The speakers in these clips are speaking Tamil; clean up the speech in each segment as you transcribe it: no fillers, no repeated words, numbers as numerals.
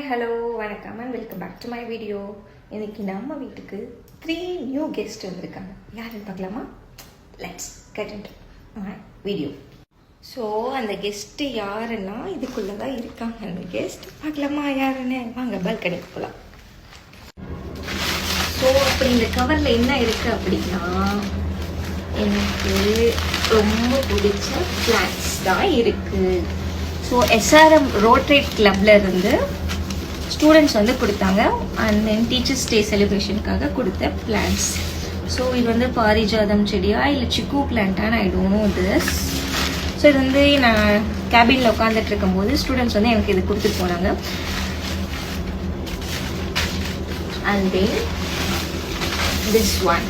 hello, வணக்கம் and welcome back to my video. இன்னைக்கு நம்ம வீட்டுக்கு 3 new guests வந்திருக்காங்க. யாருன்னு பார்க்கலாமா? Let's get into my video. So அந்த கெஸ்ட்டு யாருன்னா இதுக்குள்ளே தான் இருக்காங்க. அந்த கெஸ்ட் பார்க்கலாமா யாருன்னு? வாங்க பால்கனிக்கு போகலாம். ஸோ அப்படி இந்த கவரில் என்ன இருக்குது அப்படின்னா, எனக்கு ரொம்ப பிடிச்ச பிளான்ஸ் தான் இருக்குது. ஸோ எஸ்ஆர்எம் ரோட்ரேட் கிளப்ல இருந்து ஸ்டூடெண்ட்ஸ் வந்து கொடுத்தாங்க. அண்ட் தென் டீச்சர்ஸ் டே செலிப்ரேஷனுக்காக கொடுத்த பிளான்ஸ். ஸோ இது வந்து பாரிஜாதம் செடியா இல்லை சிக்கு பிளான்ட்டான்னு I don't know this. So இது வந்து நான் கேபினில் உட்காந்துட்டு இருக்கும்போது ஸ்டூடெண்ட்ஸ் வந்து எனக்கு இது கொடுத்துட்டு போனாங்க. And then this one.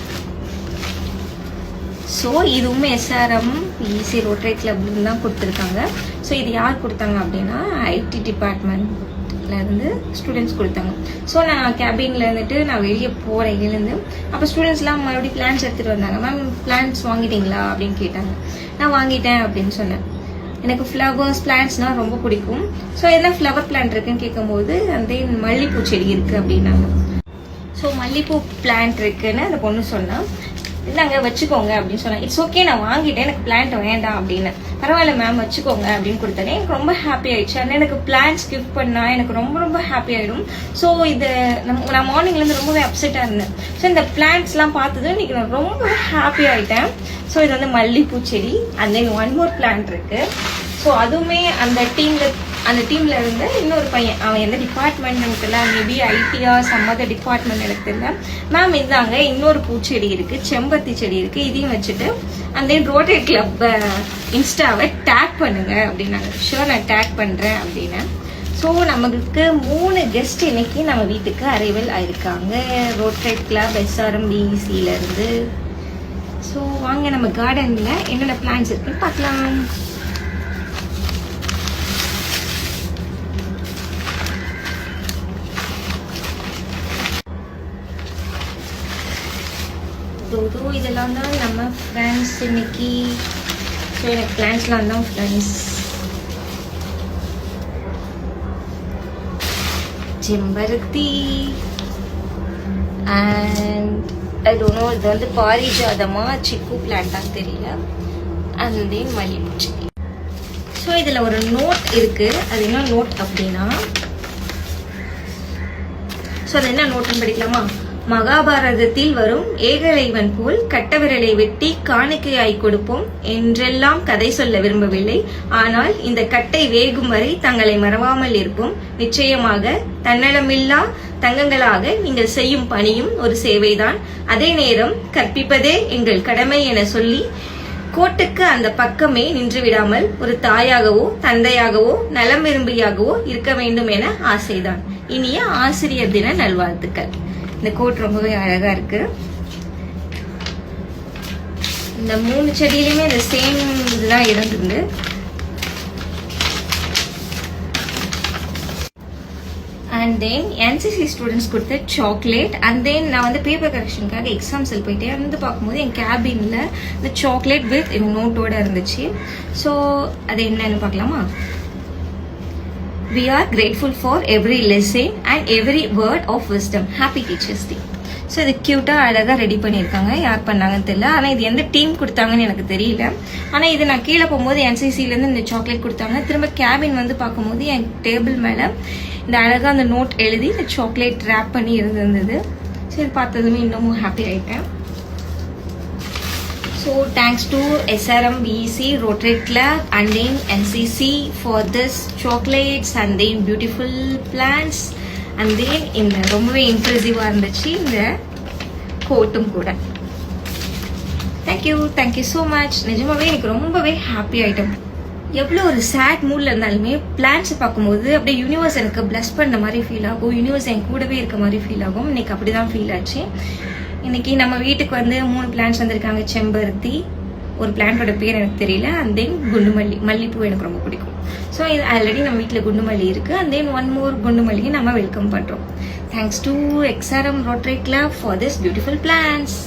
So இதுவுமே எஸ்ஆர்எம் பிஇசி ரோட்டரி கிளப்லேருந்து தான் கொடுத்துருக்காங்க. ஸோ இது யார் கொடுத்தாங்க அப்படின்னா ஐடி டிபார்ட்மெண்ட்லேருந்து ஸ்டூடெண்ட்ஸ் கொடுத்தாங்க. ஸோ நான் கேபினில் இருந்துட்டு நான் வெளியே போகிறேன் எழுந்து. அப்போ ஸ்டூடெண்ட்ஸ்லாம் மறுபடியும் பிளான்ஸ் எடுத்துகிட்டு வந்தாங்க. மேம் பிளான்ஸ் வாங்கிட்டீங்களா அப்படின்னு கேட்டாங்க. நான் வாங்கிட்டேன் அப்படின்னு சொன்னேன். எனக்கு ஃப்ளவர்ஸ் பிளான்ட்ஸ்னால் ரொம்ப பிடிக்கும். ஸோ என்ன ஃப்ளவர் பிளான்ட் இருக்குன்னு கேட்கும்போது அந்த மல்லிகைப்பூ செடி இருக்குது அப்படின்னாங்க. ஸோ மல்லிகைப்பூ பிளான்ட் இருக்குன்னு அந்த பொண்ணு சொன்னால், இல்லைங்க வச்சுக்கோங்க அப்படின்னு சொன்னேன். இட்ஸ் ஓகே, நான் வாங்கிட்டேன், எனக்கு பிளான்ட் வேண்டாம் அப்படின்னு. பரவாயில்ல மேம் வச்சுக்கோங்க அப்படின்னு கொடுத்தேன். எனக்கு ரொம்ப ஹாப்பி ஆயிடுச்சு. ஆனால் எனக்கு பிளான்ஸ் கிஃப்ட் பண்ணால் எனக்கு ரொம்ப ரொம்ப ஹாப்பி ஆகிடும். ஸோ இது நான் மார்னிங்லேருந்து ரொம்பவே அப்செட்டாக இருந்தேன். ஸோ இந்த பிளான்ட்ஸ்லாம் பார்த்தது இன்னைக்கு நான் ரொம்ப ஹாப்பி ஆகிட்டேன். ஸோ இது வந்து மல்லிகைப்பூ செடி. And then one more plant இருக்கு. ஸோ அதுவுமே அந்த டீம்ல இருந்து இன்னொரு பையன், அவன் எந்த டிபார்ட்மெண்ட் எனக்கு தெரியல, மேபி ஐடியா சம்மத டிபார்ட்மெண்ட் எனக்கு தெரியல. மேம் இருந்தாங்க, இன்னொரு பூச்செடி இருக்கு, செம்பருத்தி செடி இருக்கு, இதையும் வச்சுட்டு அந்த ரோட்டரி கிளப் இன்ஸ்டாவை டேக் பண்ணுங்க அப்படின்னாங்க. ஷூர் நான் டேக் பண்றேன் அப்படின்னு. ஸோ நமக்கு 3 கெஸ்ட் இன்னைக்கு நம்ம வீட்டுக்கு அரைவல் ஆயிருக்காங்க. ரோட்டரி கிளப் எஸ்ஆர்எம் பிஇசில இருந்து. ஸோ வாங்க நம்ம கார்டன்ல என்னென்ன பிளான்ஸ் இருக்குன்னு பார்க்கலாம். இதெல்லாம் தான் நம்ம ஃப்ரெண்ட்ஸ் இன்னைக்கு. ஸோ எனக்கு பிளான்ஸ்லாம் தான் ஃப்ரெண்ட்ஸ். செம்பருத்தி அண்ட் ஐ டோன்ட் நோ, இது வந்து பாரிஜாதமா சிக்கு பிளான்ட்டா தெரியல. அண்ட் தென் மல்லிகைப்பூ செடி. ஸோ இதில் ஒரு நோட் இருக்கு. அது என்ன நோட் அப்படின்னா, ஸோ அது என்ன நோட்டுன்னு படிக்கலாமா? மகாபாரதத்தில் வரும் ஏகலைவன் போல் கட்டவிரலை வெட்டி காணிக்கையாய் கொடுப்போம் என்றெல்லாம் கதை சொல்ல விரும்பவில்லை. ஆனால் இந்த கட்டை வேகும் வரை தங்களை மறவாமல் இருப்போம். நிச்சயமாக தன்னலமில்லா தங்கங்களாக நீங்கள் செய்யும் பணியும் ஒரு சேவைதான். அதே நேரம் கற்பிப்பதே எங்கள் கடமை என சொல்லி கோட்டுக்கு அந்த பக்கமே நின்று விடாமல் ஒரு தாயாகவோ தந்தையாகவோ நலம் விரும்பியாகவோ இருக்க வேண்டும் என ஆசைதான். இனிய ஆசிரியர் தின நல்வாழ்த்துக்கள். இந்த கோட் ரொம்பவே அழகா இருக்கு. இந்த 3 செடியிலுமே இந்த சேம் இதுதான் இருந்தது. அண்ட் தென் என்சிசி ஸ்டூடெண்ட்ஸ் கொடுத்த சாக்லேட். அண்ட் தென் நான் வந்து பேப்பர் கரெக்ஷனுக்காக எக்ஸாம்ஸில் போயிட்டே இருந்து பார்க்கும்போது என் கேபின்ல இந்த சாக்லேட் வித் நோட்டோட இருந்துச்சு. ஸோ அது என்னன்னு பார்க்கலாமா? We are grateful for every lesson and every word of wisdom. Happy Teachers Day. So இது க்யூட்டாக அழகாக ரெடி பண்ணியிருக்காங்க. யார் பண்ணாங்கன்னு தெரியல. ஆனால் இது எந்த டீம் கொடுத்தாங்கன்னு எனக்கு தெரியல. ஆனால் இது நான் கீழே போகும்போது என்சிசிலேருந்து இந்த சாக்லேட் கொடுத்தாங்க. திரும்ப கேபின் வந்து பார்க்கும்போது என் டேபிள் மேலே இந்த அழகாக அந்த நோட் எழுதி இந்த சாக்லேட் ரேப் பண்ணி இருந்தது. ஸோ இது பார்த்ததுமே இன்னமும் ஹாப்பி ஆகிட்டேன். So thanks to SRM BEC Rotary Club and then NCC for this chocolates and then beautiful plants and then இந்த ரொம்பவே இம்ப்ரெசிவா இருந்துச்சு இந்த கோட்டும் கூட. Thank you so much. நிஜமாவே எனக்கு ரொம்பவே ஹாப்பி ஆயிட்டேன். எவ்வளோ ஒரு சேட் மூட்ல இருந்தாலுமே பிளான்ஸை பார்க்கும்போது அப்படியே யூனிவர்ஸ் எனக்கு பிளஸ் பண்ண மாதிரி ஃபீல் ஆகும். யூனிவர்ஸ் என் கூடவே இருக்க மாதிரி ஃபீல் ஆகும். இன்னைக்கு அப்படிதான் ஃபீல் ஆச்சு. இன்னைக்கு நம்ம வீட்டுக்கு வந்து 3 பிளான்ட்ஸ் வந்திருக்காங்க. செம்பருத்தி, ஒரு பிளான்ட்டோட பேர் எனக்கு தெரியல. அண்ட் தென் குண்டுமல்லி, மல்லிப்பூ எனக்கு ரொம்ப பிடிக்கும். ஸோ இது ஆல்ரெடி நம்ம வீட்டில் குண்டுமல்லி இருக்கு. அண்ட் தென் ஒன் மோர் குண்டுமல்லியை நம்ம வெல்கம் பண்றோம். Thanks to SRM rotary club for this beautiful plants.